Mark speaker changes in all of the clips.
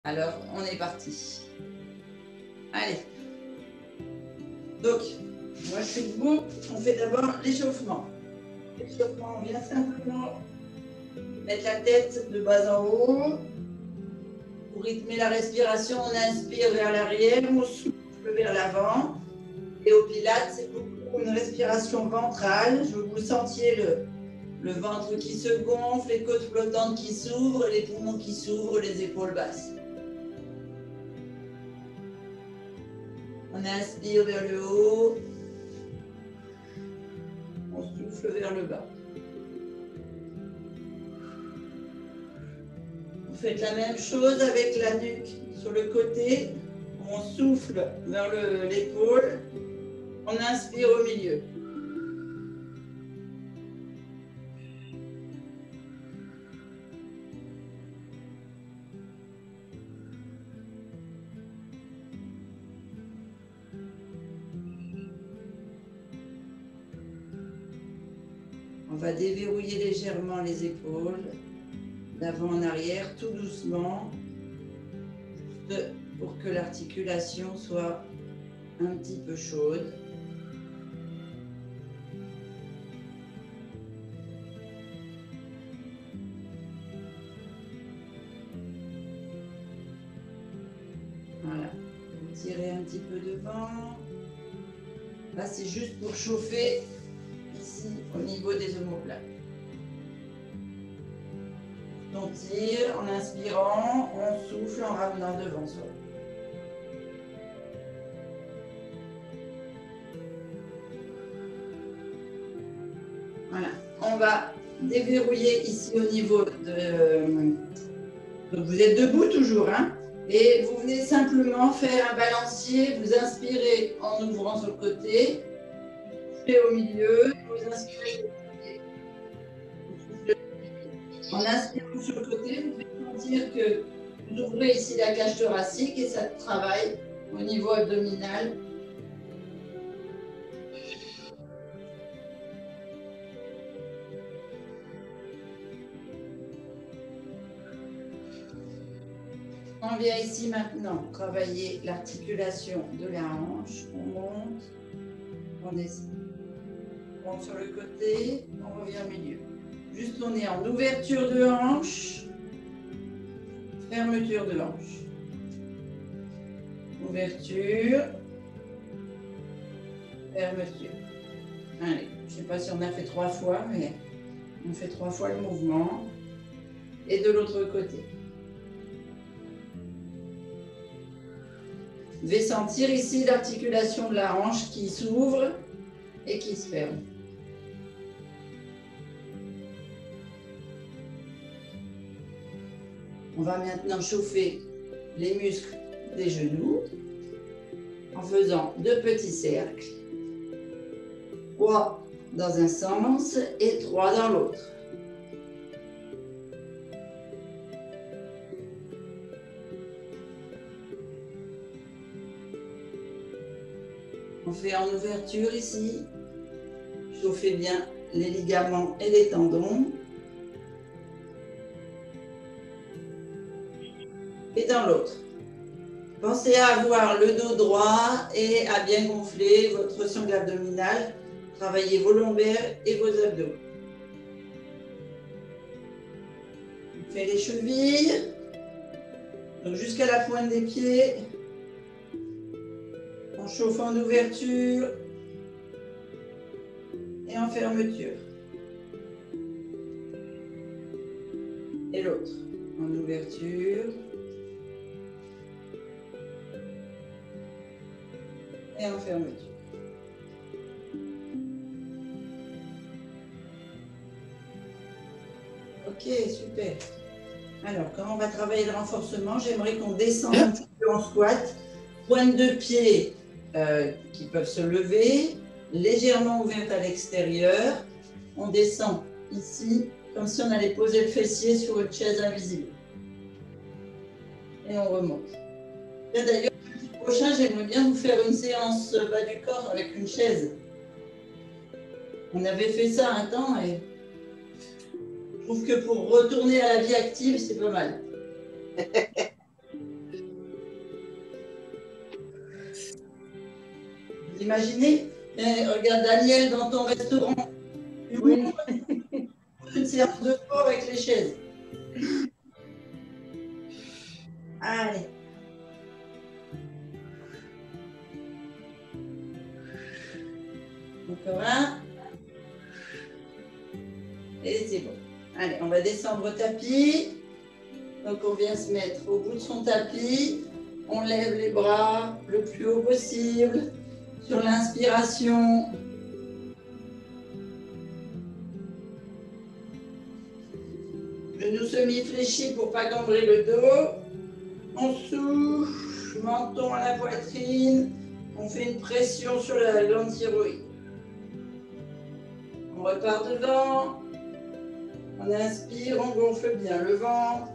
Speaker 1: Alors, on est parti. Allez. Donc, moi je suis debout. On fait d'abord l'échauffement. L'échauffement, on vient simplement mettre la tête de bas en haut. Pour rythmer la respiration, on inspire vers l'arrière, on souffle vers l'avant. Et au Pilates, c'est beaucoup une respiration ventrale. Je veux que vous sentiez le ventre qui se gonfle, les côtes flottantes qui s'ouvrent, les poumons qui s'ouvrent, les épaules basses. On inspire vers le haut. On souffle vers le bas. Vous faites la même chose avec la nuque sur le côté. On souffle vers l'épaule. On inspire au milieu. On va déverrouiller légèrement les épaules, d'avant en arrière, tout doucement, juste pour que l'articulation soit un petit peu chaude. Voilà, vous tirez un petit peu devant. Là, c'est juste pour chauffer ici au niveau des omoplates. On tire en inspirant, on souffle en ramenant devant soi. Voilà, on va déverrouiller ici au niveau de... Donc vous êtes debout toujours, hein, et vous venez simplement faire un balancier, vous inspirez en ouvrant sur le côté, vous soufflez au milieu, vous inspirez. En inspirant sur le côté, vous pouvez sentir que vous ouvrez ici la cage thoracique et ça travaille au niveau abdominal. On vient ici maintenant travailler l'articulation de la hanche. On monte, on descend. On monte sur le côté, on revient au milieu. Juste on est en ouverture de hanche, fermeture de hanche. Ouverture, fermeture. Allez, je ne sais pas si on a fait 3 fois, mais on fait 3 fois le mouvement. Et de l'autre côté. Vous devez sentir ici l'articulation de la hanche qui s'ouvre et qui se ferme. On va maintenant chauffer les muscles des genoux en faisant 2 petits cercles. 3 dans un sens et 3 dans l'autre. On fait en ouverture ici. Chauffez bien les ligaments et les tendons. Et dans l'autre. Pensez à avoir le dos droit et à bien gonfler votre sangle abdominale. Travaillez vos lombaires et vos abdos. On fait les chevilles. Donc jusqu'à la pointe des pieds. On chauffe en ouverture et en fermeture. Et l'autre, en ouverture et en fermeture. Ok, super. Alors, comment on va travailler le renforcement? J'aimerais qu'on descende un petit peu en squat. Pointe de pied qui peuvent se lever, légèrement ouvertes à l'extérieur. On descend ici, comme si on allait poser le fessier sur une chaise invisible. Et on remonte. D'ailleurs, le prochain, j'aimerais bien vous faire une séance bas du corps avec une chaise. On avait fait ça un temps et je trouve que pour retourner à la vie active, c'est pas mal. Imaginez, regarde Daniel dans ton restaurant.
Speaker 2: Oui.
Speaker 1: Une séance de sport avec les chaises. Allez. Encore un. Et c'est bon. Allez, on va descendre au tapis. Donc on vient se mettre au bout de son tapis. On lève les bras le plus haut possible. Sur l'inspiration. Genoux semi-fléchis pour ne pas cambrer le dos. On souffle, menton à la poitrine. On fait une pression sur la glande thyroïde. On repart devant. On inspire, on gonfle bien le ventre.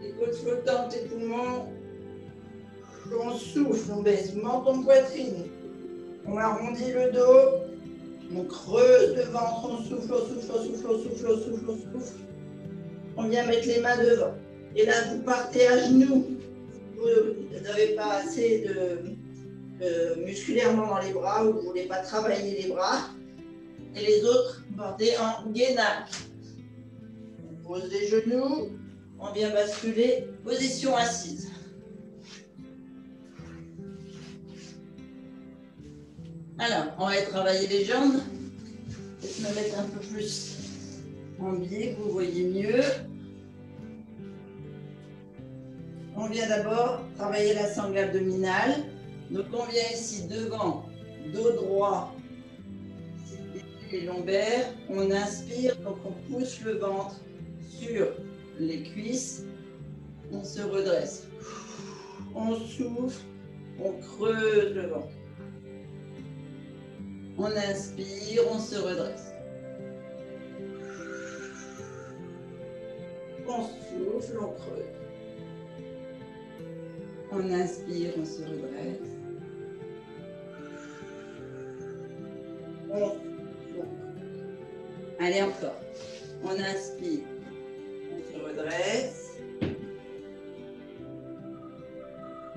Speaker 1: Les côtes flottantes et poumons. On souffle, on baisse menton, poitrine. On arrondit le dos. On creuse le ventre, on souffle, on souffle, on souffle, on souffle, on souffle, on souffle. On vient mettre les mains devant. Et là, vous partez à genoux. Vous n'avez pas assez musculairement dans les bras, vous ne voulez pas travailler les bras. Et les autres, vous partez en gainage. On pose les genoux. On vient basculer, position assise. Alors, on va travailler les jambes. Je vais me mettre un peu plus en biais, que vous voyez mieux. On vient d'abord travailler la sangle abdominale. Donc on vient ici devant, dos droit, les lombaires. On inspire, donc on pousse le ventre sur les cuisses. On se redresse. On souffle, on creuse le ventre. On inspire, on se redresse. On souffle, on creuse. On inspire, on se redresse. On souffle. Allez, encore. On inspire, on se redresse.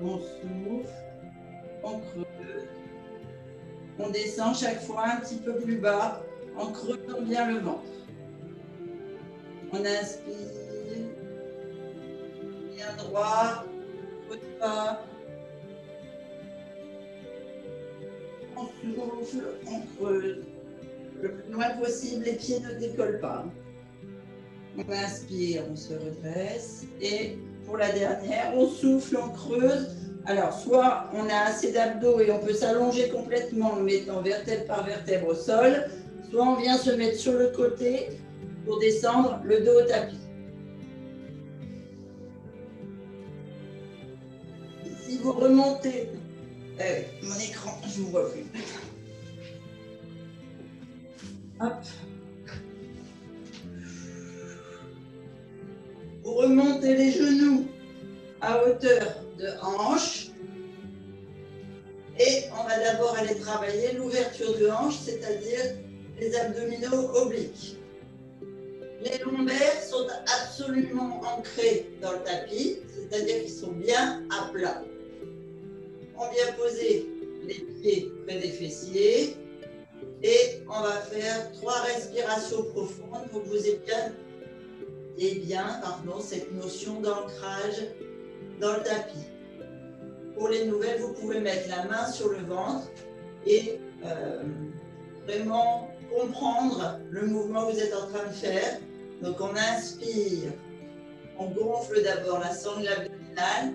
Speaker 1: On souffle, on creuse. On descend chaque fois un petit peu plus bas en creusant bien le ventre. On inspire, bien droit, côte bas. On souffle, on creuse. Le plus loin possible, les pieds ne décollent pas. On inspire, on se redresse. Et pour la dernière, on souffle, on creuse. Alors, soit on a assez d'abdos et on peut s'allonger complètement en mettant vertèbre par vertèbre au sol, soit on vient se mettre sur le côté pour descendre le dos au tapis. Si vous remontez, mon écran, je ne vous vois plus. Hop. Vous remontez les genoux à hauteur de hanche. Et on va d'abord aller travailler l'ouverture de hanche, c'est-à-dire les abdominaux obliques. Les lombaires sont absolument ancrés dans le tapis, c'est-à-dire qu'ils sont bien à plat. On vient poser les pieds près des fessiers et on va faire 3 respirations profondes pour que vous ayez bien cette notion d'ancrage dans le tapis. Pour les nouvelles, vous pouvez mettre la main sur le ventre et vraiment comprendre le mouvement que vous êtes en train de faire. Donc on inspire, on gonfle d'abord la sangle abdominale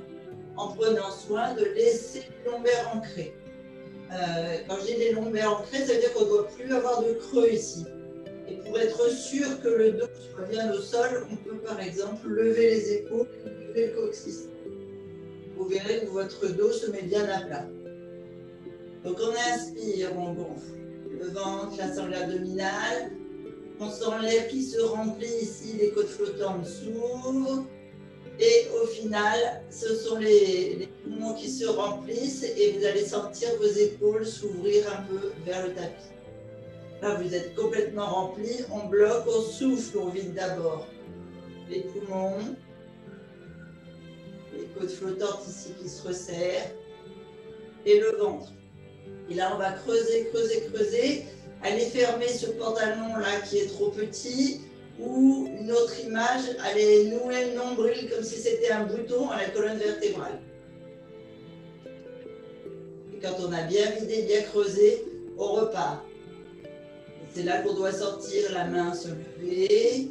Speaker 1: en prenant soin de laisser les lombaires ancrés. Quand je dis les lombaires ancrés, ça veut dire qu'on ne doit plus avoir de creux ici. Et pour être sûr que le dos soit bien au sol, on peut par exemple lever les épaules et lever le coccyx. Vous verrez que votre dos se met bien à plat. Donc on inspire, on gonfle le ventre, la sangle abdominale. On sent l'air qui se remplit ici, les côtes flottantes s'ouvrent. Et au final, ce sont les poumons qui se remplissent et vous allez sentir vos épaules s'ouvrir un peu vers le tapis. Là, vous êtes complètement rempli. On bloque, on souffle, on vide d'abord les poumons. Les côtes flottantes ici qui se resserrent. Et le ventre. Et là, on va creuser, creuser, creuser. Aller fermer ce pantalon-là qui est trop petit. Ou une autre image, aller nouer le nombril comme si c'était un bouton à la colonne vertébrale. Et quand on a bien vidé, bien creusé, on repart. C'est là qu'on doit sortir, la main se lever.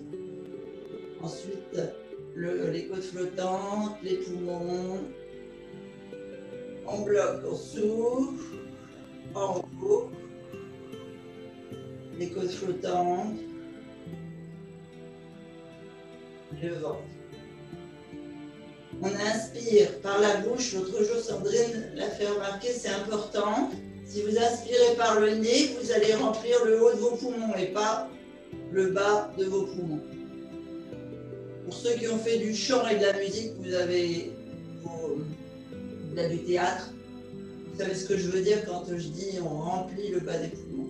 Speaker 1: Ensuite, les côtes flottantes, les poumons. On bloque, on souffle. En haut. Les côtes flottantes. Le ventre. On inspire par la bouche. L'autre jour, Sandrine l'a fait remarquer, c'est important. Si vous inspirez par le nez, vous allez remplir le haut de vos poumons et pas le bas de vos poumons. Pour ceux qui ont fait du chant et de la musique, vous avez du théâtre. Vous savez ce que je veux dire quand je dis on remplit le bas des poumons.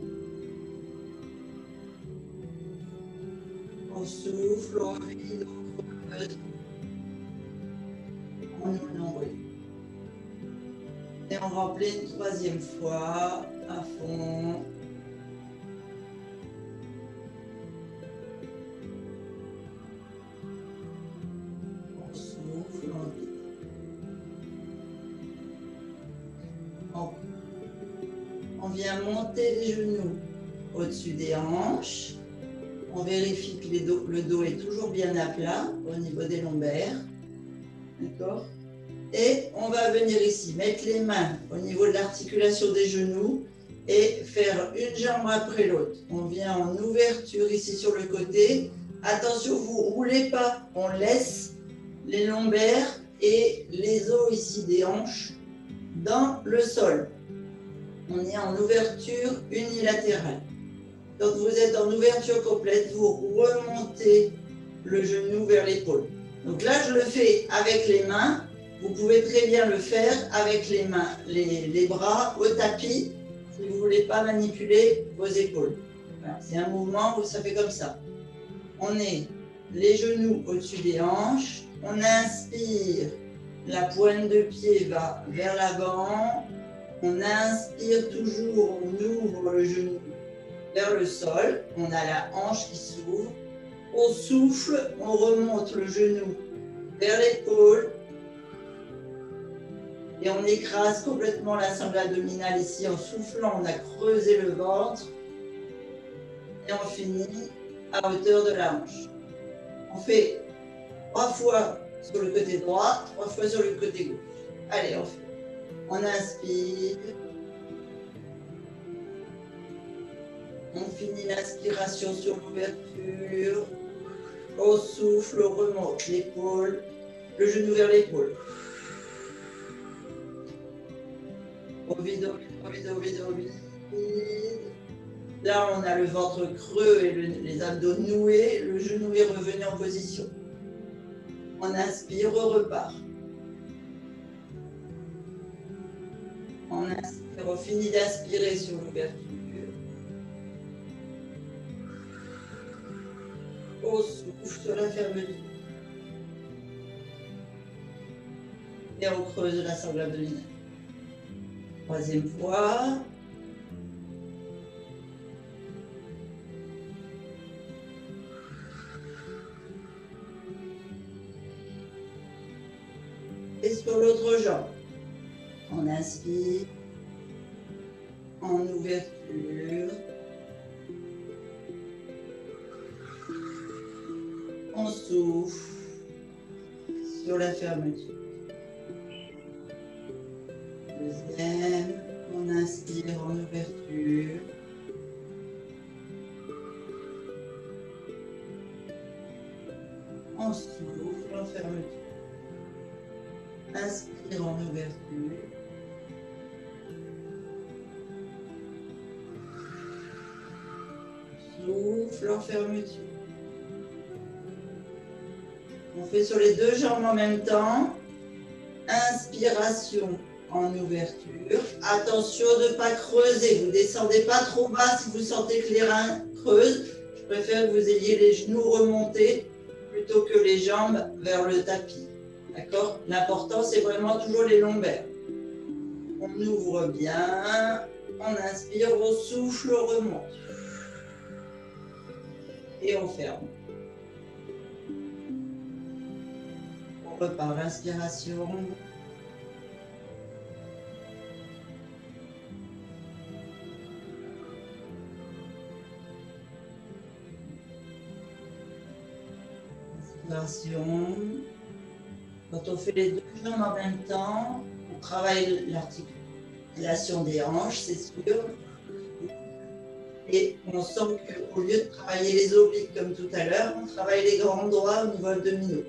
Speaker 1: On souffle, on vide, on creuse. On ouvre le nombril. Et on remplit une troisième fois à fond. On souffle, on vide. On vient monter les genoux au-dessus des hanches. On vérifie que le dos est toujours bien à plat au niveau des lombaires. D'accord ? Et on va venir ici, mettre les mains au niveau de l'articulation des genoux et faire une jambe après l'autre. On vient en ouverture ici sur le côté. Attention, vous ne roulez pas, on laisse les lombaires et les os ici des hanches dans le sol. On est en ouverture unilatérale. Quand vous êtes en ouverture complète, vous remontez le genou vers l'épaule. Donc là, je le fais avec les mains. Vous pouvez très bien le faire avec les mains, les bras au tapis, si vous ne voulez pas manipuler vos épaules. Voilà, c'est un mouvement où ça fait comme ça. On est les genoux au-dessus des hanches. On inspire, la pointe de pied va vers l'avant. On inspire toujours, on ouvre le genou vers le sol. On a la hanche qui s'ouvre. On souffle, on remonte le genou vers l'épaule. Et on écrase complètement la sangle abdominale ici. En soufflant, on a creusé le ventre. Et on finit à hauteur de la hanche. On fait 3 fois sur le côté droit, 3 fois sur le côté gauche. Allez, on fait. On inspire. On finit l'inspiration sur l'ouverture. On souffle, on remonte l'épaule, le genou vers l'épaule. On vide, on vide, on vide, on vide. Là, on a le ventre creux et les abdos noués. Le genou est revenu en position. On inspire, on repart. On inspire, on finit d'inspirer sur l'ouverture. On souffle sur la fermeture. Et on creuse la sangle abdominale. Troisième fois. Et sur l'autre jambe, on inspire en ouverture. On souffle sur la fermeture. Deuxième, on inspire en ouverture. On souffle en fermeture. Inspire en ouverture. Souffle en fermeture. On fait sur les deux jambes en même temps. Inspiration en ouverture. Attention de ne pas creuser. Vous ne descendez pas trop bas si vous sentez que les reins creusent. Je préfère que vous ayez les genoux remontés plutôt que les jambes vers le tapis. D'accord ? L'important, c'est vraiment toujours les lombaires. On ouvre bien. On inspire, on souffle, on remonte. Et on ferme. On repart, inspiration. Inspiration. Quand on fait les deux jambes en même temps, on travaille l'articulation des hanches, c'est sûr. Et on sent qu'au lieu de travailler les obliques comme tout à l'heure, on travaille les grands droits au niveau abdominaux.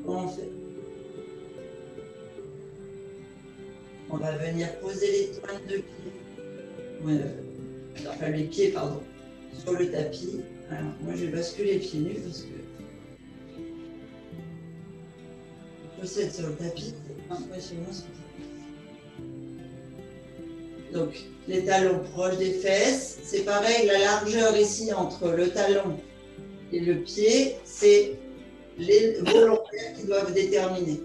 Speaker 1: On fait. On va venir poser les pointes de pied. Enfin, les pieds, pardon, sur le tapis. Alors, moi, je vais basculer les pieds nus parce que je possède sur le tapis, c'est impressionnant ce que c'est. Donc, les talons proches des fesses. C'est pareil, la largeur ici entre le talon et le pied, c'est les volontaires qui doivent déterminer.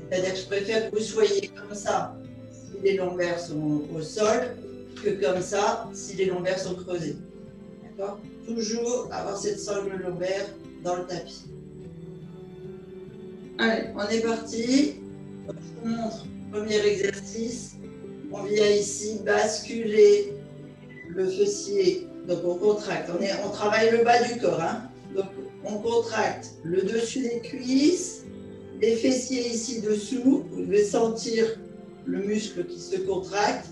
Speaker 1: C'est-à-dire que je préfère que vous soyez comme ça si les lombaires sont au sol, que comme ça si les lombaires sont creusés. D'accord? Toujours avoir cette sangle lombaire dans le tapis. Allez, on est parti. Je vous montre le premier exercice. On vient ici basculer le fessier. Donc on contracte. On travaille le bas du corps. Hein? Donc on contracte le dessus des cuisses, les fessiers ici dessous. Vous devez sentir le muscle qui se contracte,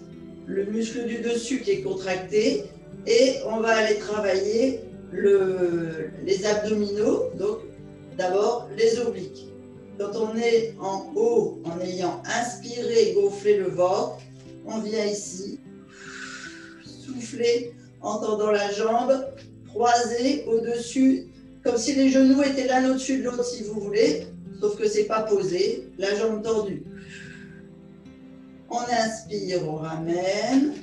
Speaker 1: le muscle du dessus qui est contracté, et on va aller travailler les abdominaux, donc d'abord les obliques. Quand on est en haut, en ayant inspiré, gonflé le ventre, on vient ici souffler en tendant la jambe, croisée au-dessus, comme si les genoux étaient l'un au-dessus de l'autre si vous voulez, sauf que c'est pas posé, la jambe tendue. On inspire, on ramène,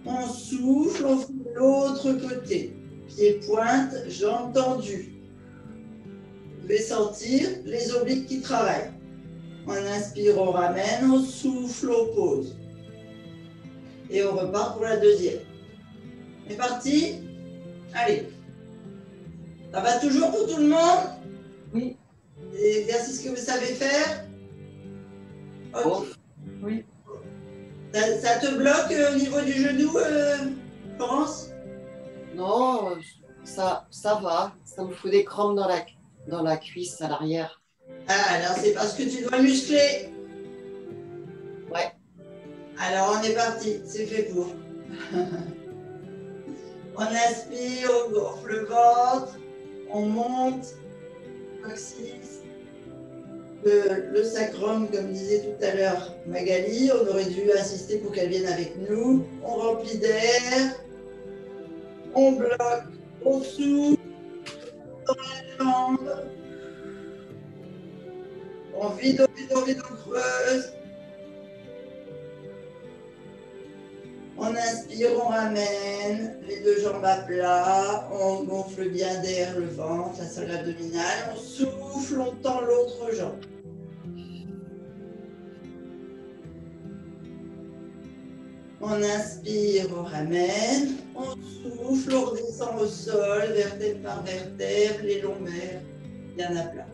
Speaker 1: on souffle, on fait l'autre côté. Pied pointe, jambes tendues. Vous pouvez sentir les obliques qui travaillent. On inspire, on ramène, on souffle, on pose. Et on repart pour la deuxième. C'est parti? Allez. Ça va toujours pour tout le monde?
Speaker 2: Oui.
Speaker 1: Des exercices que vous savez faire? Ok.
Speaker 2: Oui.
Speaker 1: Ça te bloque au niveau du genou, Florence?
Speaker 2: Non, ça va. Ça me fout des crampes dans la cuisse à l'arrière.
Speaker 1: Ah, alors c'est parce que tu dois muscler.
Speaker 2: Ouais.
Speaker 1: Alors on est parti, c'est fait pour. On inspire, on gonfle le ventre, on monte, coccyx, le sacrum, comme disait tout à l'heure Magali. On aurait dû insister pour qu'elle vienne avec nous. On remplit d'air, on bloque, on souffle dans la jambe. On vide, on creuse. On inspire, on ramène les deux jambes à plat, on gonfle bien d'air le ventre, la salle abdominale, on souffle, on tend l'autre jambe. On inspire, on ramène, on souffle, on redescend au sol, vertèbre par vertèbre, les lombaires bien à plat.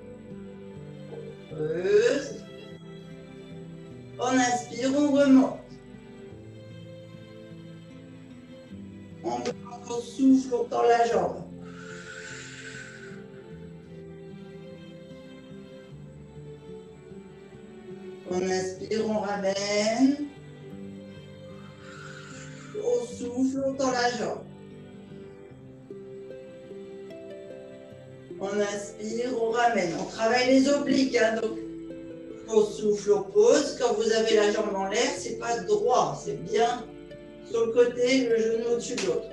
Speaker 1: On creuse. On inspire, on remonte. On souffle, on tend la jambe. On inspire, on ramène. On souffle, on tend la jambe. On inspire, on ramène. On travaille les obliques. Hein, donc, on souffle, on pose. Quand vous avez la jambe en l'air, c'est pas droit, c'est bien sur le côté, le genou au-dessus de l'autre.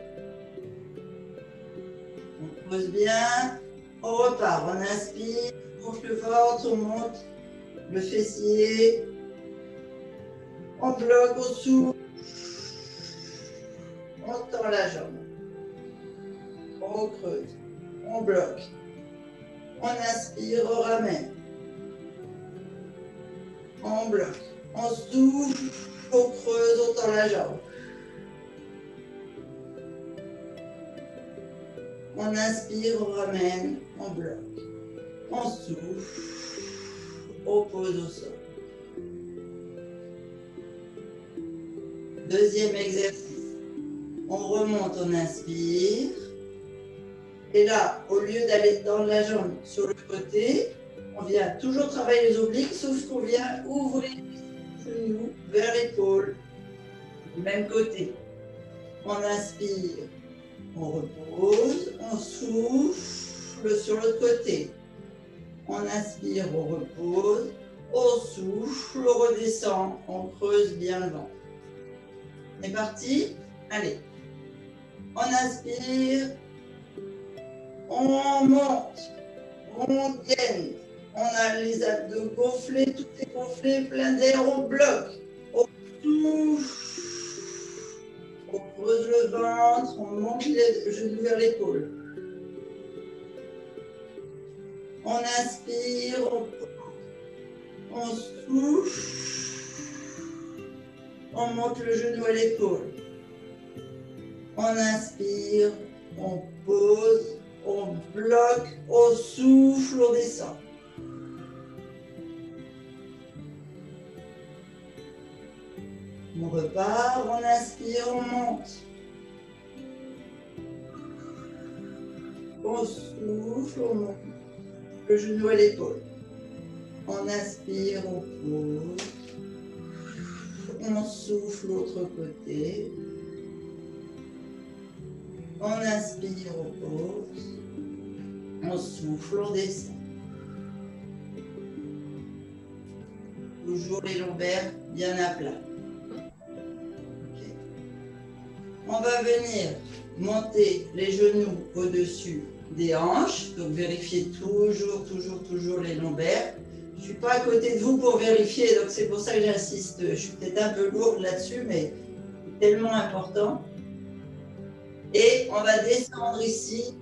Speaker 1: On pose bien, on repart. On inspire, on gonfle le ventre, on monte le fessier. On bloque, on souffle. On tend la jambe. On creuse. On bloque. On inspire, on ramène. On bloque. On souffle, on creuse, on tend la jambe. On inspire, on ramène, on bloque. On souffle, on pose au sol. Deuxième exercice. On remonte, on inspire. Et là, au lieu d'aller dans la jambe sur le côté, on vient toujours travailler les obliques, sauf qu'on vient ouvrir les genoux vers l'épaule. Même côté. On inspire, on repose, on souffle sur l'autre côté. On inspire, on repose, on souffle, on redescend, on creuse bien le ventre. C'est parti? Allez. On inspire, on monte, on gaine. On a les abdos gonflés, tout est gonflé, plein d'air, on bloque. On souffle, on creuse le ventre, on monte les genoux vers l'épaule. On inspire, on souffle, on monte le genou à l'épaule. On inspire, on pose, on bloque, on souffle, on descend. On repart, on inspire, on monte. On souffle, on monte le genou à l'épaule. On inspire, on pose. On souffle l'autre côté. On inspire, on pose. On souffle, on descend. Toujours les lombaires bien à plat. Okay. On va venir monter les genoux au-dessus des hanches. Donc vérifiez toujours les lombaires. Je ne suis pas à côté de vous pour vérifier, donc c'est pour ça que j'insiste. Je suis peut-être un peu lourde là-dessus, mais c'est tellement important. Et on va descendre ici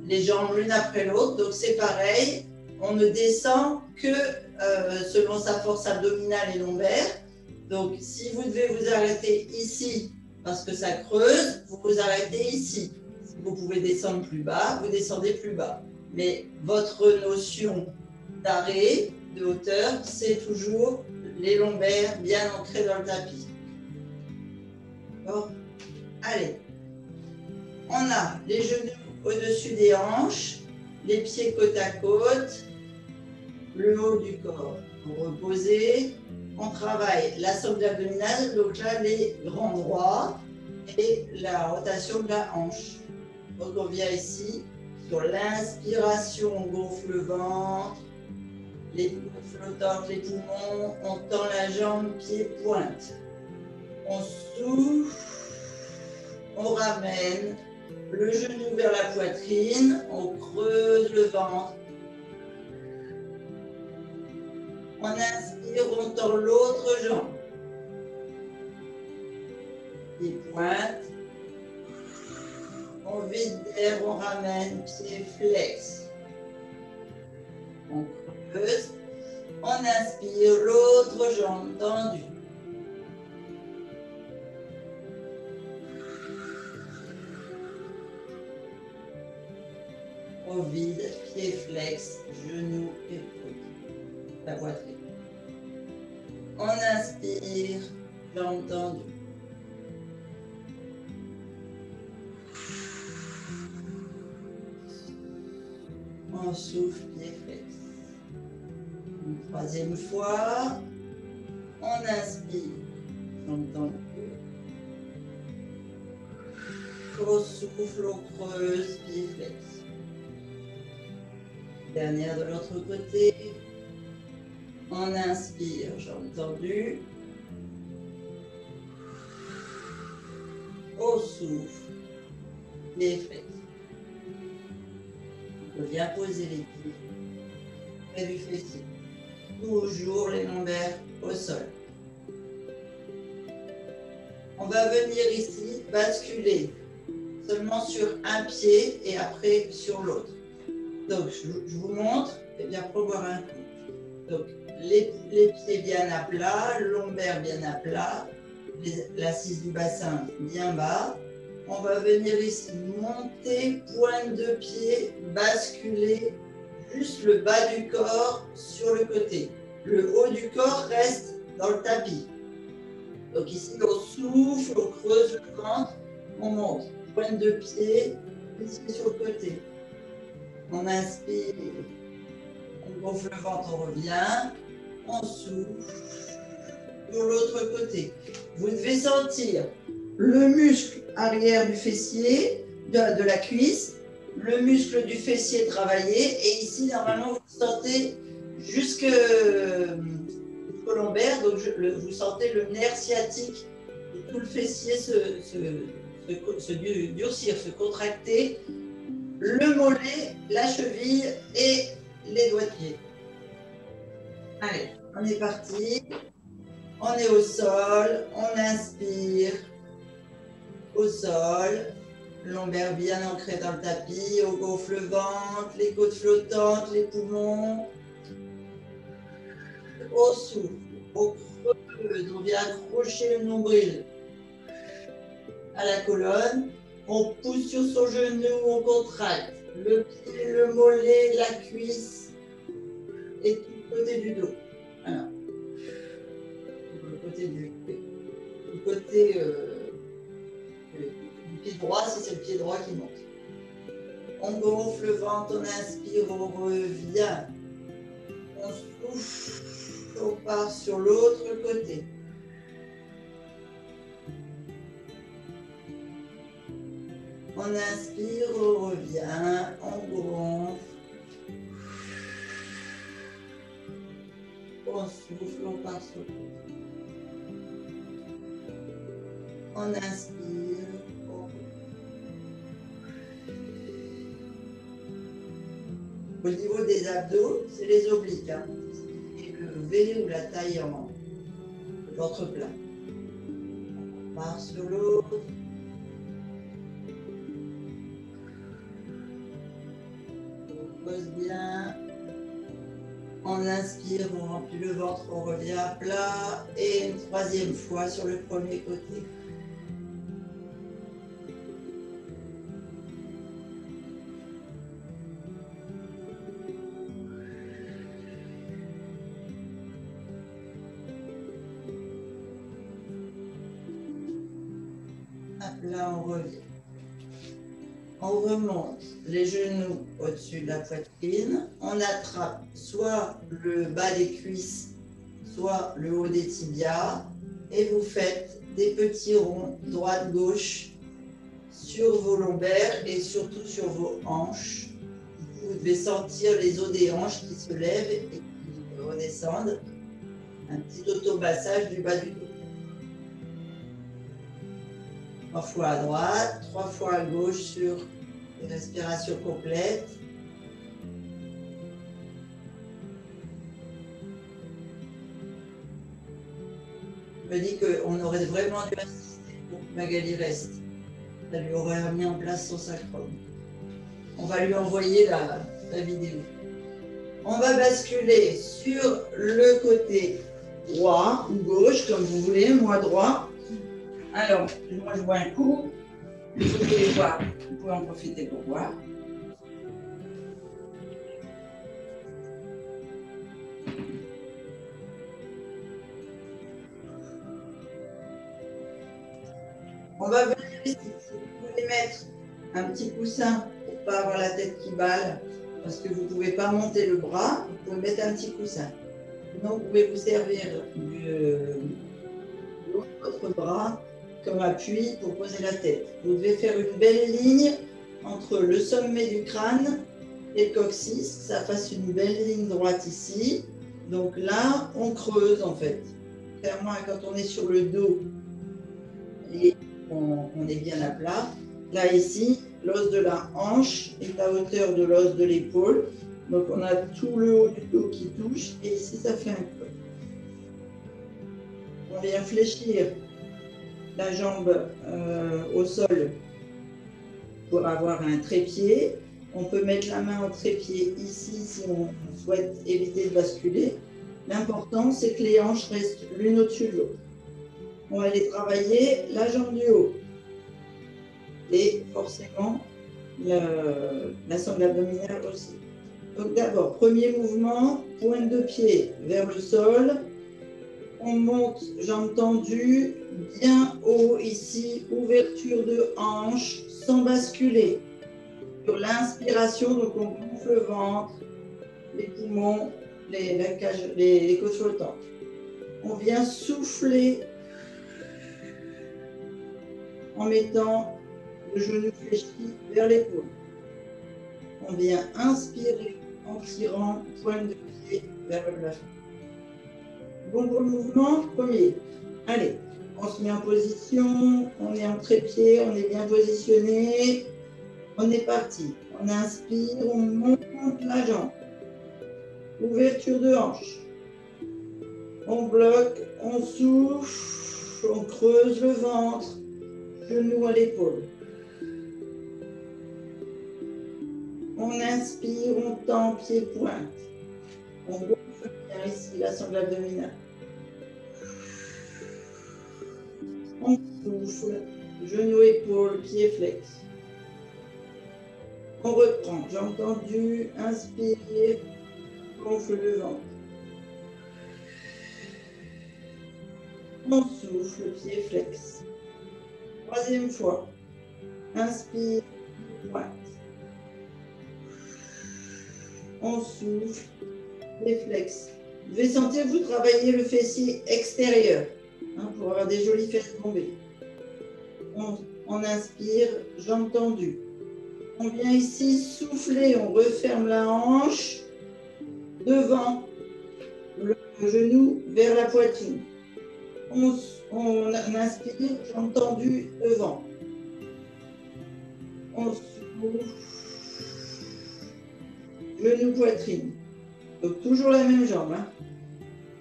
Speaker 1: les jambes l'une après l'autre. Donc c'est pareil, on ne descend que selon sa force abdominale et lombaire. Donc si vous devez vous arrêter ici parce que ça creuse, vous vous arrêtez ici. Si vous pouvez descendre plus bas, vous descendez plus bas. Mais votre notion d'arrêt, de hauteur, c'est toujours les lombaires bien ancrés dans le tapis. D'accord ? Allez, on a les genoux au-dessus des hanches, les pieds côte à côte, le haut du corps reposé. On travaille la sangle abdominale, donc là les grands droits et la rotation de la hanche. Donc on vient ici, sur l'inspiration, on gonfle le ventre, les poules flottantes, les poumons, on tend la jambe, pied pointe. On souffle. On ramène le genou vers la poitrine, on creuse le ventre. On inspire, on tend l'autre jambe. Pied pointe. On vide d'air, on ramène, pied flex. On creuse. On inspire, l'autre jambe tendue. On vide, pied flex, genou, épaule, la poitrine. On inspire, jambes tendues. On souffle, pied flex. Une troisième fois. On inspire, jambes tendues. On souffle, on creuse, pied flex. Dernière de l'autre côté. On inspire, jambes tendues. On souffle, pied flex. On vient poser les pieds près du fessier. Toujours les lombaires au sol. On va venir ici basculer seulement sur un pied et après sur l'autre. Donc, je vous montre, et bien pour boire un coup. Donc, les pieds bien à plat, le lombaire bien à plat, l'assise du bassin bien bas. On va venir ici monter, pointe de pied, basculer juste le bas du corps sur le côté. Le haut du corps reste dans le tapis. Donc ici, on souffle, on creuse le ventre, on monte. Pointe de pied, ici sur le côté. On inspire, on gonfle le ventre, on revient, on souffle sur l'autre côté. Vous devez sentir le muscle arrière du fessier, de la cuisse, le muscle du fessier travailler, et ici, normalement, vous sentez jusqu'au lombaire, donc vous sentez le nerf sciatique de tout le fessier se durcir, se contracter, le mollet, la cheville et les doigts de pied. Allez, on est parti. On est au sol, on inspire au sol, lombaire bien ancré dans le tapis, on gonfle le ventre, les côtes flottantes, les poumons. On souffle, on creuse, on vient accrocher le nombril à la colonne, on pousse sur son genou, on contracte le pied, le mollet, la cuisse et tout le côté du dos. Voilà. Le côté du pied droit, si c'est le pied droit qui monte. On gonfle le ventre, on inspire, on revient. On souffle, on part sur l'autre côté. On inspire, on revient, on gonfle. On souffle, on part sur l'autre. On inspire, on revient. Au niveau des abdos, c'est les obliques. Hein. Et le V ou la taille en ventre plat. On part sur l'autre. On pose bien. On inspire, on remplit le ventre, on revient à plat. Et une troisième fois sur le premier côté. Là, on revient. On remonte les genoux au-dessus de la poitrine. On attrape soit le bas des cuisses, soit le haut des tibias. Et vous faites des petits ronds droite-gauche sur vos lombaires et surtout sur vos hanches. Vous devez sentir les os des hanches qui se lèvent et qui redescendent. Un petit auto-massage du bas du dos. 3 fois à droite, 3 fois à gauche sur une respiration complète. Je me dis qu'on aurait vraiment dû insister pour que Magali reste. Ça lui aurait mis en place son sacrum. On va lui envoyer la vidéo. On va basculer sur le côté droit ou gauche, comme vous voulez, moi droit. Alors, moi je bois un coup, vous pouvez voir, vous pouvez en profiter pour boire. On va venir ici, vous pouvez mettre un petit coussin pour ne pas avoir la tête qui balle, parce que vous ne pouvez pas monter le bras, vous pouvez mettre un petit coussin. Sinon, vous pouvez vous servir de l'autre bras comme appui pour poser la tête. Vous devez faire une belle ligne entre le sommet du crâne et le coccyx, ça fasse une belle ligne droite ici. Donc là, on creuse en fait. Clairement, quand on est sur le dos et on est bien à plat, là ici, l'os de la hanche est à hauteur de l'os de l'épaule. Donc on a tout le haut du dos qui touche et ici, ça fait un creux. On vient fléchir la jambe au sol pour avoir un trépied. On peut mettre la main au trépied ici si on souhaite éviter de basculer. L'important, c'est que les hanches restent l'une au-dessus de l'autre. On va aller travailler la jambe du haut. Et forcément, la sangle abdominale aussi. Donc d'abord, premier mouvement, pointe de pied vers le sol. On monte, jambes tendues, bien haut ici, ouverture de hanche, sans basculer. Sur l'inspiration, donc on gonfle le ventre, les poumons, les côtes flottantes. On vient souffler en mettant le genou fléchi vers l'épaule. On vient inspirer en tirant pointe de pied vers le plafond. Bon pour le mouvement, premier. Allez, on se met en position, on est en trépied, on est bien positionné. On est parti. On inspire, on monte la jambe. Ouverture de hanche. On bloque, on souffle, on creuse le ventre, genou à l'épaule. On inspire, on tend pied-pointe. On gonfle bien ici la sangle abdominale. On souffle, genou, épaule, pied flex. On reprend, jambes tendues, inspire, gonfle le ventre. On souffle, pied flex. Troisième fois. Inspire, pointe. On souffle, pied flex. Vous devez sentir que vous travaillez le fessier extérieur pour avoir des jolies fesses bombées. On inspire, jambes tendues. On vient ici souffler, on referme la hanche devant le genou vers la poitrine. On inspire, jambes tendues devant. On souffle, genou, poitrine. Donc toujours la même jambe.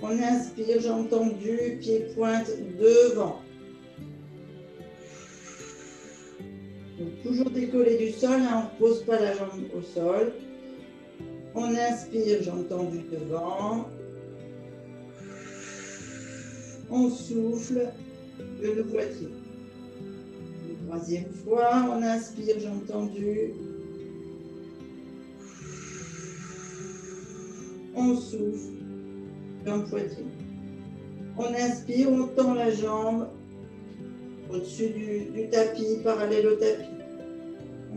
Speaker 1: On inspire, jambes tendues, pied pointe devant. Donc toujours décollé du sol, on ne pose pas la jambe au sol. On inspire, jambes tendues devant. On souffle, genou, poitrine. Une troisième fois, on inspire, jambes tendues. On souffle, jambes, poitrine. On inspire, on tend la jambe au-dessus du tapis, parallèle au tapis.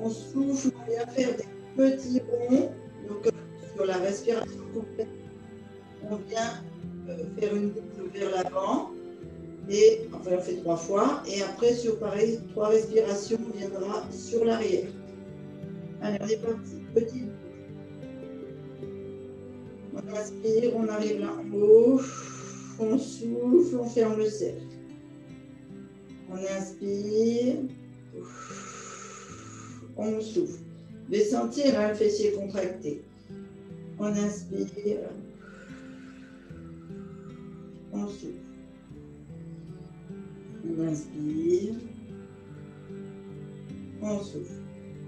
Speaker 1: On souffle, on vient faire des petits ronds, donc sur la respiration complète. On vient faire une boucle vers l'avant, et enfin on fait 3 fois, et après sur pareil, 3 respirations, on viendra sur l'arrière. Allez, on est parti, petit boucle. On inspire, on arrive là en haut, on souffle, on ferme le cercle. On inspire, on souffle. Vous devez sentir le fessier contracté. On inspire, on souffle. On inspire, on souffle.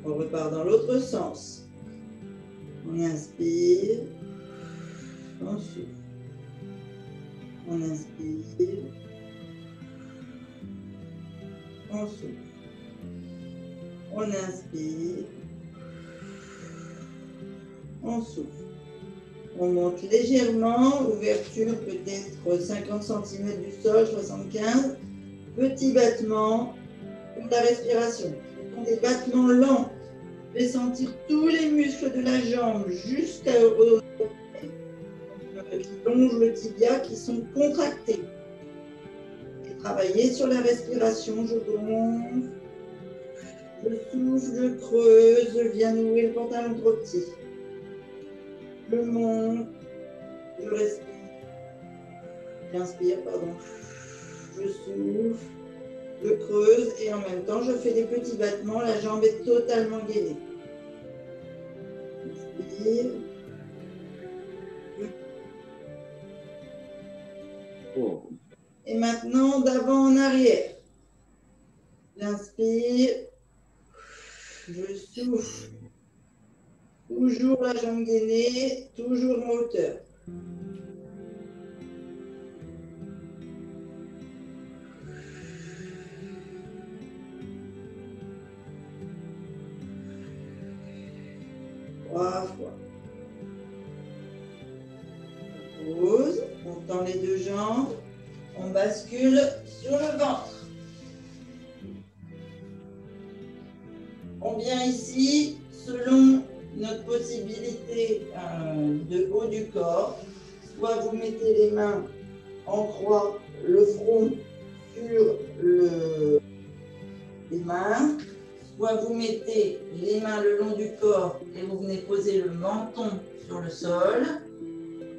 Speaker 1: On repart dans l'autre sens. On inspire, on souffle. On inspire, on souffle. On inspire, on souffle. On monte légèrement, ouverture peut-être 50 cm du sol, 75. Petit battement pour la respiration. Ce sont des battements lents. Vous pouvez sentir tous les muscles de la jambe jusqu'au qui longe le tibia qui sont contractés. Et travailler sur la respiration. Je gonfle, je souffle, je creuse, je viens nouer le pantalon trop petit. Je monte, je respire. J'inspire, pardon. Je souffle, je creuse et en même temps je fais des petits battements. La jambe est totalement gainée. Inspire. Et maintenant d'avant en arrière. J'inspire, je souffle, Toujours la jambe gainée, toujours en hauteur. Trois fois. Pause, on tend les deux jambes, on bascule sur le ventre. On vient ici, selon notre possibilité de haut du corps, soit vous mettez les mains en croix, le front sur les mains, soit vous mettez les mains le long du corps et vous venez poser le menton sur le sol,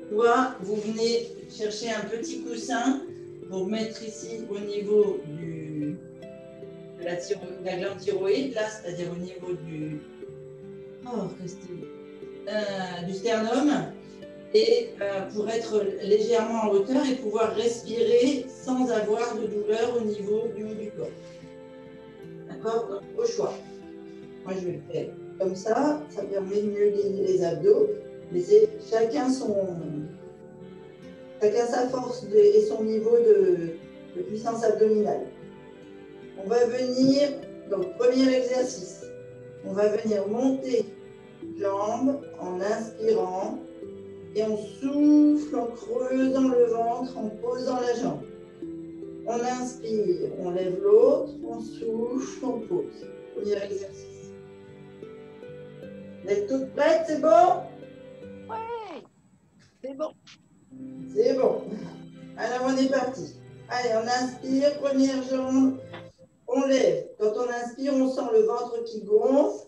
Speaker 1: soit vous venez chercher un petit coussin pour mettre ici au niveau de la glande thyroïde, là, c'est-à-dire au niveau du sternum, et pour être légèrement en hauteur et pouvoir respirer sans avoir de douleur au niveau du haut du corps. D'accord? Donc, au choix. Moi, je vais le faire comme ça permet de mieux gainer les abdos, mais c'est chacun sa force et son niveau de puissance abdominale. On va venir, donc premier exercice, on va venir monter jambes en inspirant et on souffle en creusant le ventre, en posant la jambe. On inspire, on lève l'autre, on souffle, on pose. Premier exercice. Vous êtes toutes prêtes, c'est bon?
Speaker 3: Ouais, c'est bon.
Speaker 1: C'est bon. Alors on est parti. Allez, on inspire, première jambe, on lève. Quand on inspire, on sent le ventre qui gonfle,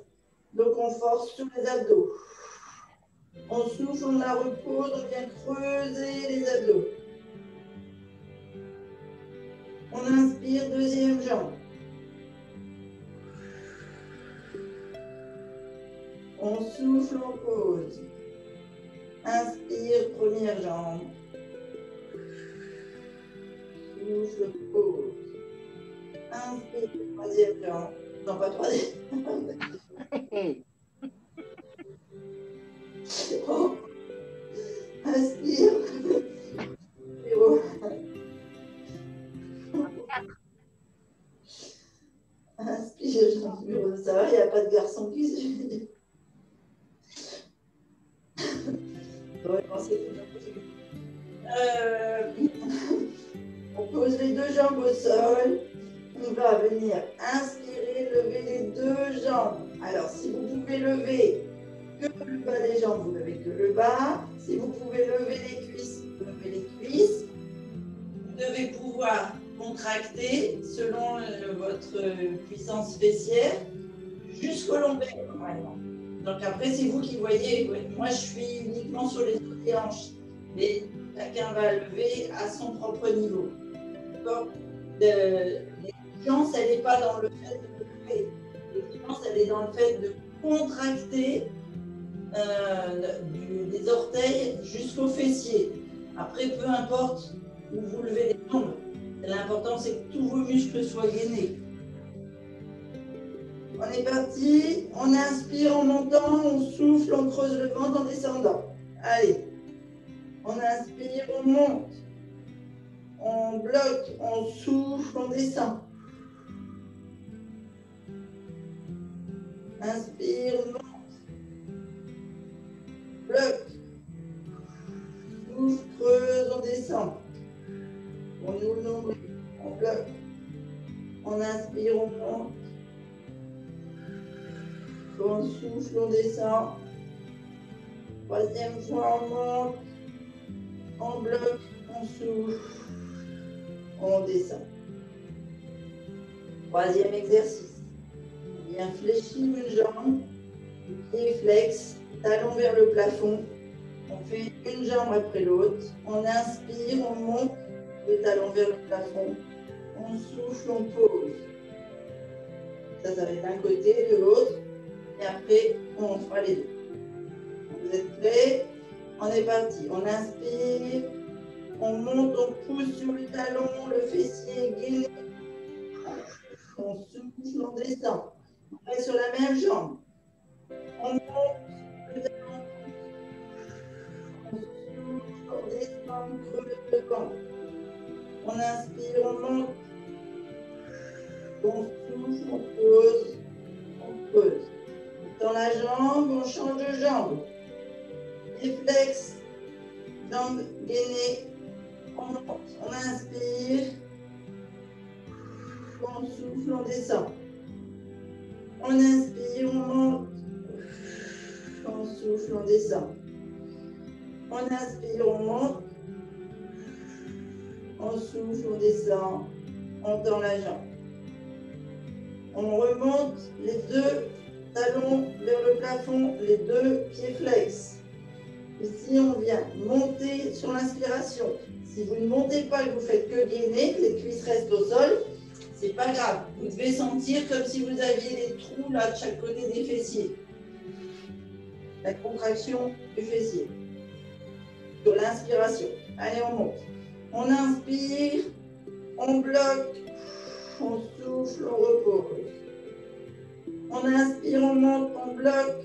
Speaker 1: donc on force sur les abdos. On souffle, on la repose, on vient creuser les abdos. On inspire, deuxième jambe. On souffle, on pose. Inspire, première jambe. Souffle, pose. Inspire, troisième jambe. Non, pas troisième. Oh. Inspire. Zéro. Inspire, j'en ça va, il n'y a pas de garçon qui se... On pose les deux jambes au sol. On va venir inspirer, lever les deux jambes. Alors, si vous pouvez lever que le bas des jambes, vous levez que le bas. Si vous pouvez lever les cuisses, vous levez les cuisses. Vous devez pouvoir contracter selon votre puissance fessière jusqu'au lombaire, normalement. Donc après, c'est vous qui voyez. Moi, je suis uniquement sur les autres des hanches. Mais chacun va lever à son propre niveau. D'accord? L'exigence, elle n'est pas dans le fait de lever. L'exigence, elle est dans le fait de contracter des orteils jusqu'au fessier. Après, peu importe où vous levez les jambes. L'important, c'est que tous vos muscles soient gainés. On est parti. On inspire en montant, on souffle, on creuse le ventre en descendant. Allez. On inspire, on monte. On bloque, on souffle, on descend. Inspire, on monte. Bloque. Souffle, creuse, on descend. On ouvre le nombril, on bloque. On inspire, on monte. On souffle, on descend. Troisième fois, on monte. On bloque, on souffle. On descend. Troisième exercice. On vient fléchir une jambe, pied flex, talon vers le plafond. On fait une jambe après l'autre. On inspire, on monte le talon vers le plafond. On souffle, on pose. Ça va être d'un côté, de l'autre. Et après, on fera les deux. Vous êtes prêts? On est parti. On inspire. On monte, on pousse sur le talon, le fessier gainé. On souffle, on descend. On reste sur la même jambe. On monte le On inspire, on monte. On souffle, on pose, on creuse. Dans la jambe, on change de jambe. Pied flex, jambe gainée. On monte, on inspire. On souffle, on descend. On inspire, on monte. On souffle, on descend. On inspire, on monte. On souffle, on descend. On tend la jambe. On remonte les deux talons vers le plafond, les deux pieds flex. Ici, on vient monter sur l'inspiration. Si vous ne montez pas et que vous faites que gainer, que les cuisses restent au sol, c'est pas grave. Vous devez sentir comme si vous aviez des trous là de chaque côté des fessiers. La contraction du fessier. Sur l'inspiration. Allez, on monte. On inspire, on bloque, on souffle, on repose. On inspire, on monte, on bloque,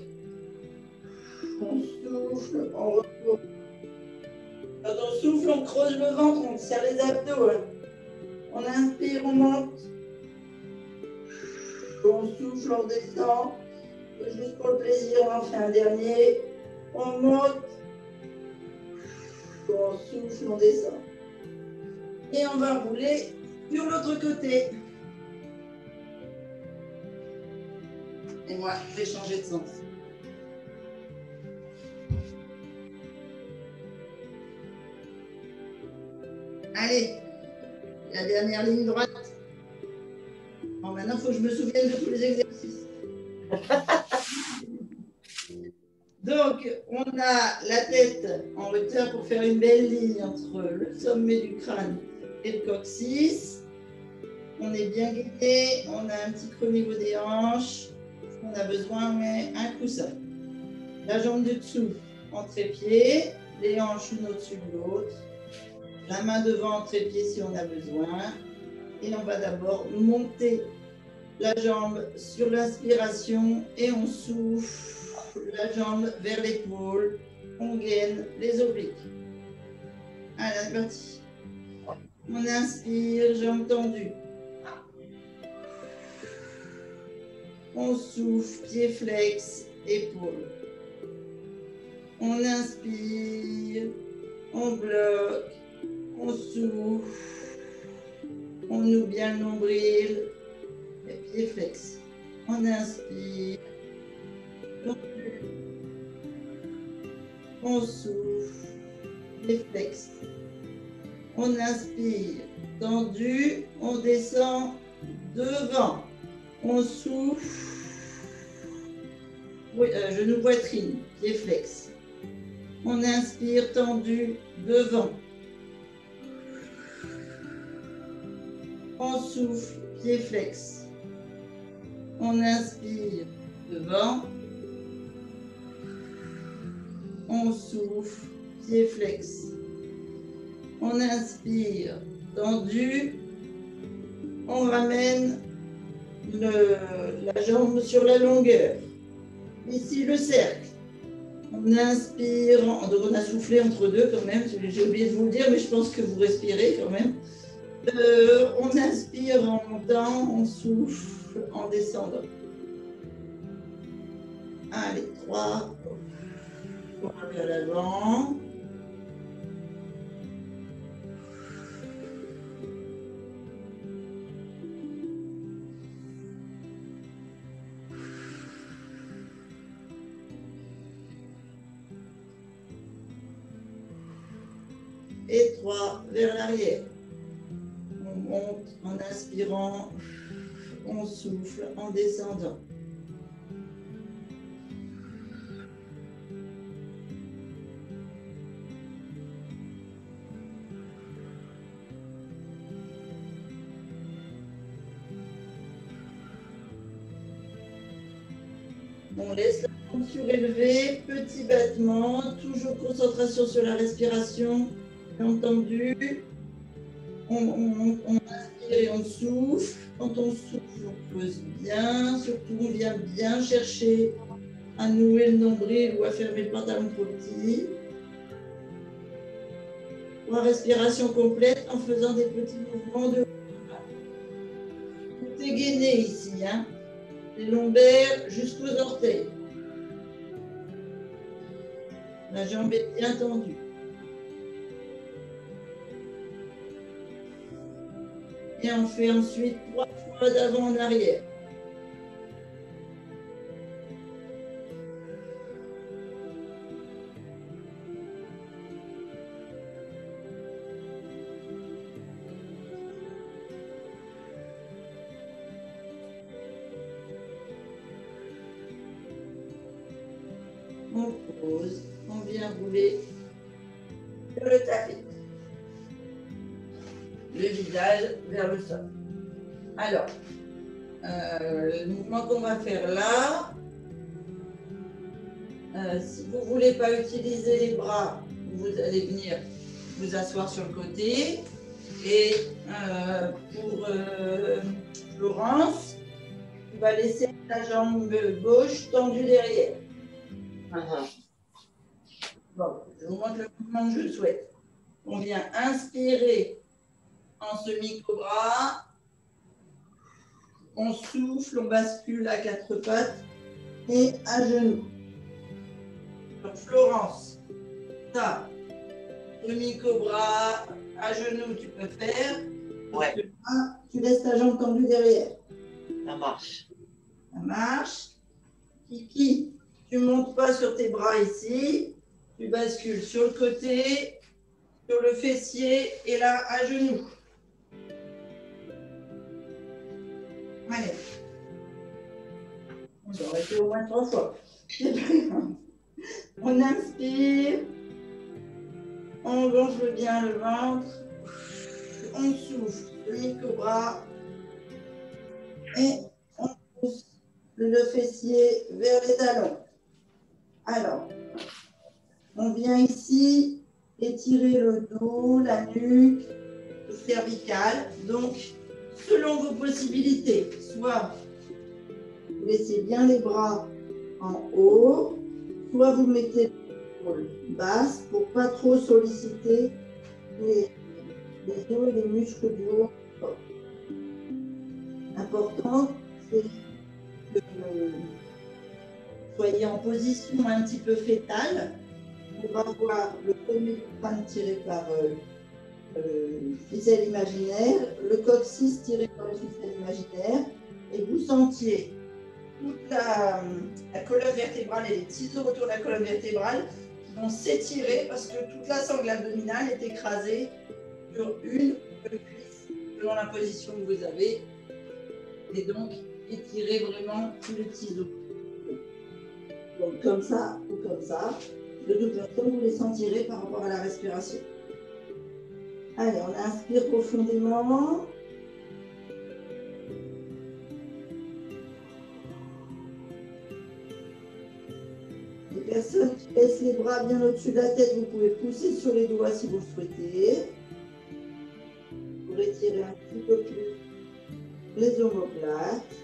Speaker 1: on souffle, on repose. Quand on souffle, on creuse le ventre, on serre les abdos. Hein. On inspire, on monte. On souffle, on descend. Juste pour le plaisir, on en fait un dernier. On monte. On souffle, on descend. Et on va rouler sur l'autre côté. Et moi, je vais changer de sens. Allez, la dernière ligne droite. Bon, maintenant, il faut que je me souvienne de tous les exercices. Donc, on a la tête en hauteur pour faire une belle ligne entre le sommet du crâne et le coccyx. On est bien gainé, on a un petit creux au niveau des hanches. On a besoin, mais un coussin. La jambe du dessous en trépied, les hanches une au-dessus de l'autre. La main devant en trépied si on a besoin. Et on va d'abord monter la jambe sur l'inspiration et on souffle la jambe vers l'épaule. On gaine les obliques. Allez, c'est parti. On inspire, jambe tendue. On souffle, pied flex, épaule. On inspire, on bloque, on souffle, on ouvre bien le nombril, et pied flex. On inspire, on souffle, pied flex. On inspire, tendu, on descend devant. On souffle, genou poitrine, pied flex. On inspire tendu devant. On souffle, pied flex. On inspire devant. On souffle, pied flex. On inspire tendu. On ramène la jambe sur la longueur. Ici, le cercle. On inspire, donc on a soufflé entre deux quand même, j'ai oublié de vous le dire, mais je pense que vous respirez quand même. On inspire en montant, on souffle en descendant. Allez, 3, vers l'avant. Et 3 vers l'arrière. On monte en inspirant, on souffle en descendant. On laisse la jambe surélevée, petit battement, toujours concentration sur la respiration. Entendu, on inspire et on souffle. Quand on souffle, on creuse bien. Surtout, on vient bien chercher à nouer le nombril ou à fermer le pantalon trop petit. 3 respirations complètes en faisant des petits mouvements de... Tout est gainé ici, hein. Les lombaires jusqu'aux orteils. La jambe est bien tendue. Et on fait ensuite 3 fois d'avant en arrière. On pose, on vient rouler sur le tapis. Le visage vers le sol. Alors, le mouvement qu'on va faire là, si vous ne voulez pas utiliser les bras, vous allez venir vous asseoir sur le côté. Et pour Florence, tu vas laisser ta jambe gauche tendue derrière. Bon, je vous montre le mouvement que je souhaite. On vient inspirer en semi-cobra. On souffle, on bascule à 4 pattes et à genoux. Donc Florence, ça, semi-cobra, à genoux, tu peux faire.
Speaker 2: Ouais.
Speaker 1: Tu laisses ta jambe tendue derrière.
Speaker 2: Ça marche.
Speaker 1: Ça marche. Kiki, tu ne montes pas sur tes bras ici. Tu bascules sur le côté, sur le fessier et là, à genoux. Allez. On va arrêter au moins 3 fois. On inspire. On gonfle bien le ventre. On souffle, demi-cobra. Et on pousse le fessier vers les talons. Alors, on vient ici étirer le dos, la nuque, le cervical. Donc, selon vos possibilités, soit vous laissez bien les bras en haut, soit vous mettez l'épaule basse pour pas trop solliciter les os et les muscles du haut. L'important, c'est que vous soyez en position un petit peu fétale pour avoir le premier crâne tiré par le ficelle imaginaire, le coccyx tiré par le ficelle imaginaire, et vous sentiez toute la colonne vertébrale et les petits os autour de la colonne vertébrale qui vont s'étirer parce que toute la sangle abdominale est écrasée sur une ou deux cuisses selon la position que vous avez. Et donc, étirez vraiment tous les petits os. Donc, comme ça ou comme ça. De toute façon, vous les sentirez par rapport à la respiration. Allez, on inspire profondément. Les personnes qui laissent les bras bien au-dessus de la tête, vous pouvez pousser sur les doigts si vous le souhaitez. Pour étirer un petit peu plus les omoplates.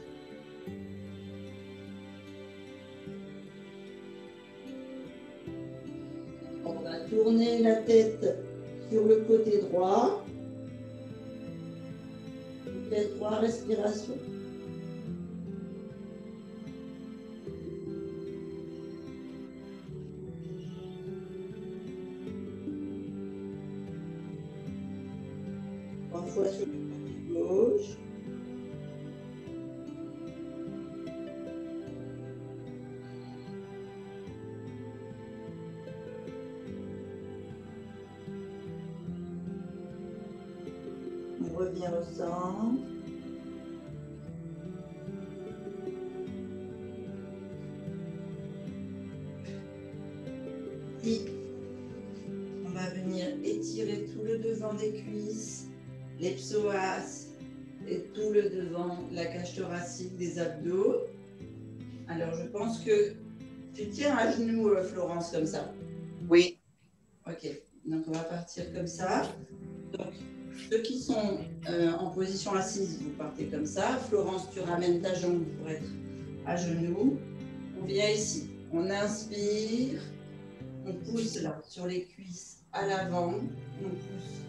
Speaker 1: On va tourner la tête sur le côté droit. On fait 3 respirations. Fois sur le côté gauche. On revient au centre. Puis, on va venir étirer tout le devant des cuisses, les psoas et tout le devant, la cage thoracique des abdos. Alors, je pense que tu tiens à genoux, Florence, comme ça.
Speaker 2: Oui.
Speaker 1: Ok, donc on va partir comme ça. Donc, ceux qui sont en position assise, vous partez comme ça. Florence, tu ramènes ta jambe pour être à genoux. On vient ici, on inspire, on pousse là sur les cuisses à l'avant, on pousse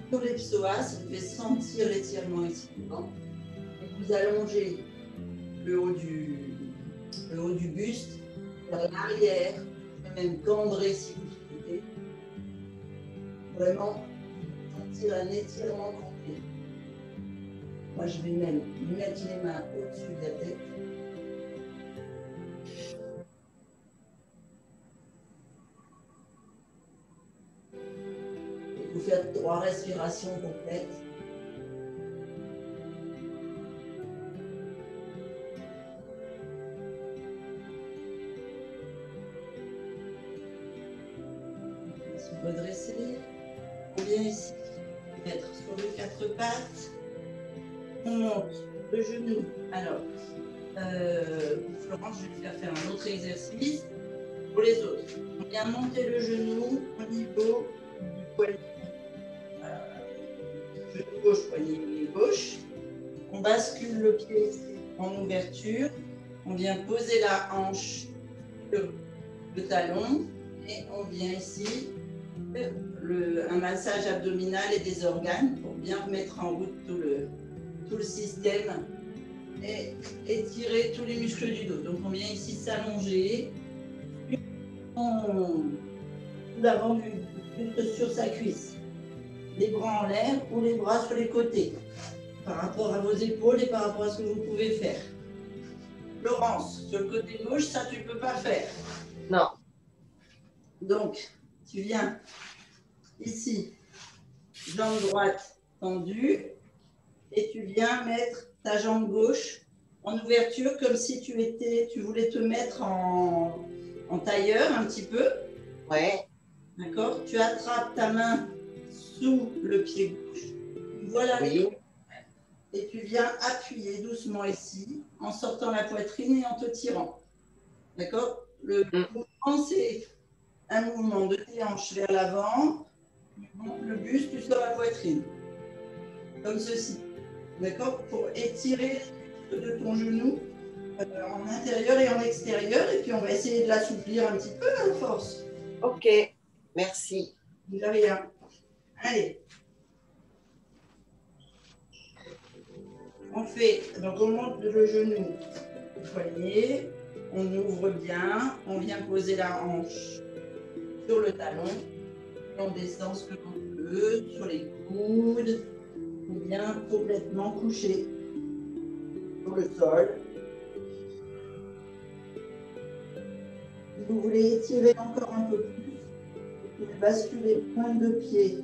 Speaker 1: sur les psoas, vous devez sentir l'étirement ici devant. Et vous allongez le haut du buste vers l'arrière, vous pouvez même cambrer si vous souhaitez. Vraiment sentir un étirement complet. Moi, je vais même mettre les mains au-dessus de la tête. Et vous faites 3 respirations complètes. Se redresser. On vient ici mettre sur les 4 pattes. On monte le genou. Alors, Florence, je vais te faire un autre exercice pour les autres. On vient monter le genou au niveau du poignet. Genou gauche, poignet gauche. On bascule le pied en ouverture. On vient poser la hanche sur le talon et on vient ici faire un massage abdominal et des organes pour bien remettre en route tout le système et étirer tous les muscles du dos. Donc on vient ici s'allonger l'avant du buste sur sa cuisse, les bras en l'air ou les bras sur les côtés par rapport à vos épaules et par rapport à ce que vous pouvez faire. Laurence, sur le côté gauche, ça tu ne peux pas faire.
Speaker 2: Non.
Speaker 1: Donc tu viens ici, jambe droite tendue, et tu viens mettre ta jambe gauche en ouverture comme si tu voulais te mettre en tailleur un petit peu.
Speaker 2: Ouais.
Speaker 1: D'accord? Tu attrapes ta main sous le pied gauche. Voilà.
Speaker 2: Oui.
Speaker 1: Et tu viens appuyer doucement ici en sortant la poitrine et en te tirant. D'accord? Le mouvement, c'est un mouvement de tes hanches vers l'avant, le buste, tu sors la poitrine. Comme ceci. D'accord? Pour étirer de ton genou en intérieur et en extérieur. Et puis on va essayer de l'assouplir un petit peu à force.
Speaker 2: Ok, merci.
Speaker 1: De rien. Allez. On fait, donc on monte le genou au poignet, on ouvre bien, on vient poser la hanche sur le talon, et on descend ce que l'on peut, sur les coudes, ou bien complètement couché sur le sol. Si vous voulez étirer encore un peu plus, vous pouvez basculer pointe de pied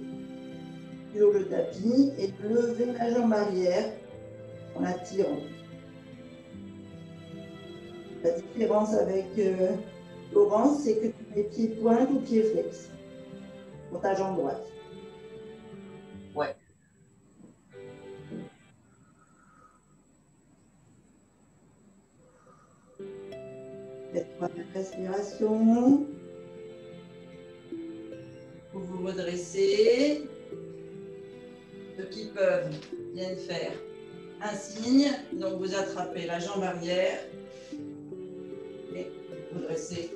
Speaker 1: sur le tapis et lever la jambe arrière en la tirant. La différence avec Laurence, c'est que tu mets pied pointe ou pied flex pour ta jambe droite.
Speaker 2: Ouais.
Speaker 1: Faites première respiration. Vous vous redressez. Ceux qui peuvent viennent faire un signe. Donc vous attrapez la jambe arrière et vous dressez.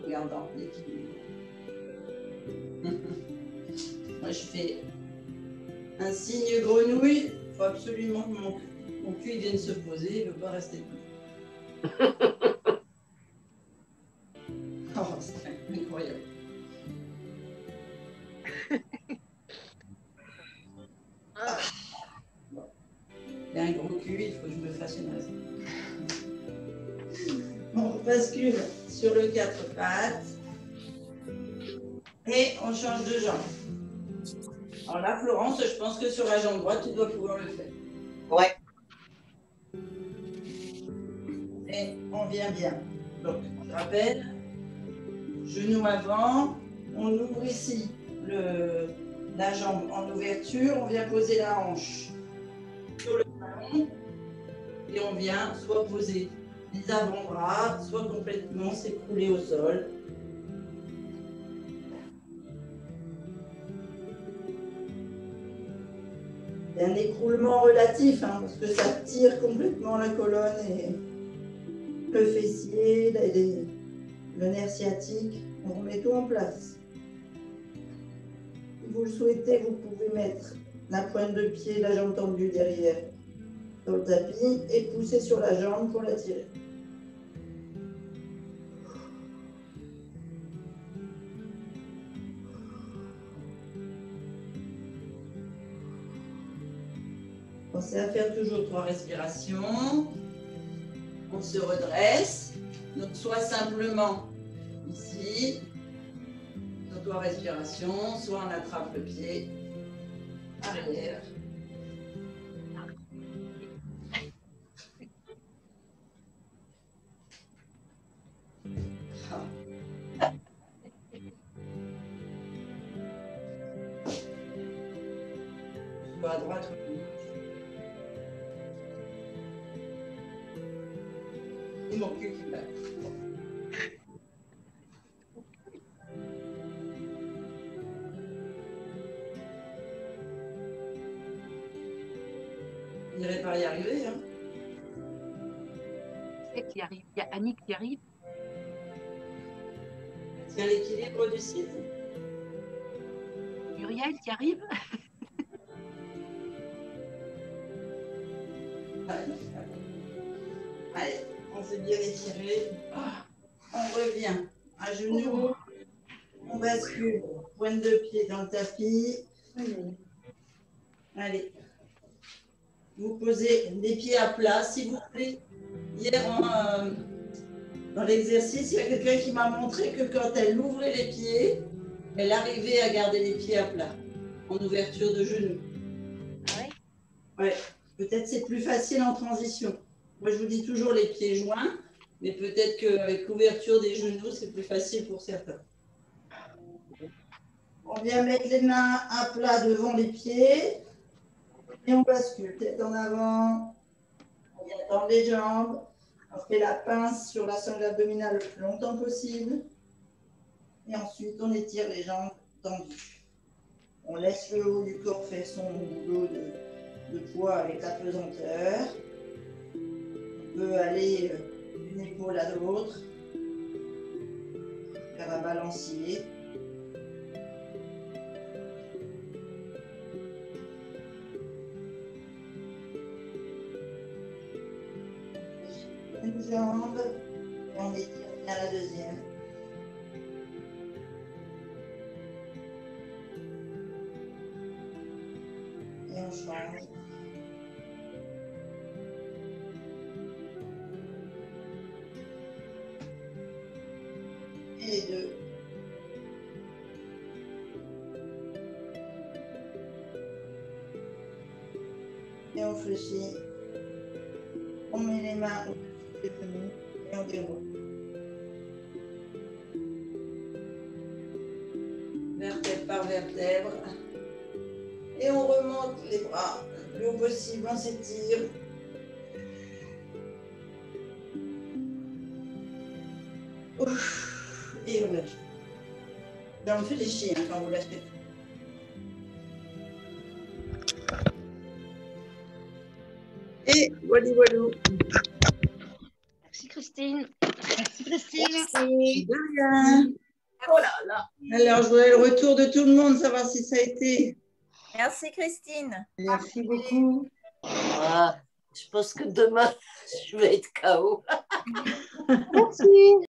Speaker 1: Regardant l'équilibre. Moi je fais un signe grenouille. Il faut absolument que mon cul vienne se poser. Il ne veut pas rester debout. Oh, c'est incroyable. Ah. Bon. Il y a un gros cul, il faut que je me fasse une raison. On bascule sur le 4 pattes et on change de jambe. Alors là, Florence, je pense que sur la jambe droite, tu dois pouvoir le faire.
Speaker 2: Ouais.
Speaker 1: Et on vient bien. Donc, je rappelle, genou avant, on ouvre ici la jambe en ouverture, on vient poser la hanche sur le talon et on vient soit poser les avant-bras, soit complètement s'écrouler au sol. C'est un écroulement relatif, hein, parce que ça tire complètement la colonne et le fessier, le nerf sciatique. On remet tout en place. Si vous le souhaitez, vous pouvez mettre la pointe de pied, la jambe tendue derrière sur le tapis et pousser sur la jambe pour la tirer. Pensez à faire toujours 3 respirations. On se redresse. Donc, soit simplement ici, sur 3 respirations, soit on attrape le pied arrière. Soit à droite ou à gauche. C'est mon cul qui bat. Il n'irait pas y arriver, hein.
Speaker 3: C'est qui arrive. Il y a Annie qui arrive.
Speaker 1: Tiens l'équilibre du site.
Speaker 3: Muriel qui arrive.
Speaker 1: Allez, on s'est bien étiré. On revient à genoux. On bascule. Pointe de pied dans le tapis. Allez. Vous posez les pieds à plat, s'il vous plaît. Hier, dans l'exercice, il y a quelqu'un qui m'a montré que quand elle ouvrait les pieds, elle arrivait à garder les pieds à plat, en ouverture de genoux.
Speaker 3: Ah ouais.
Speaker 1: Ouais. Peut-être c'est plus facile en transition. Moi, je vous dis toujours les pieds joints, mais peut-être qu'avec l'ouverture des genoux, c'est plus facile pour certains. On vient mettre les mains à plat devant les pieds et on bascule. Tête en avant. On vient tendre les jambes. On fait la pince sur la sangle abdominale le plus longtemps possible. Et ensuite, on étire les jambes tendues. On laisse le haut du corps faire son boulot de poids avec la pesanteur. On peut aller d'une épaule à l'autre, faire un balancier. Une jambe, et on étire bien la deuxième. Et on change. Et les deux. Et on fléchit. On met les mains au-dessus des genoux et on déroule. Vertèbre par vertèbre. Et on remonte les bras le plus haut possible, on s'étire. Et on lâche. Là, on fait des chiens quand vous lâchez. Et voilà, voilà.
Speaker 3: Merci Christine.
Speaker 4: Merci Christine.
Speaker 1: Merci. De rien.
Speaker 4: Oh là là.
Speaker 1: Alors, je voudrais le retour de tout le monde, savoir si ça a été.
Speaker 4: Merci Christine.
Speaker 1: Merci beaucoup.
Speaker 2: Ah, je pense que demain, je vais être KO.
Speaker 4: Merci.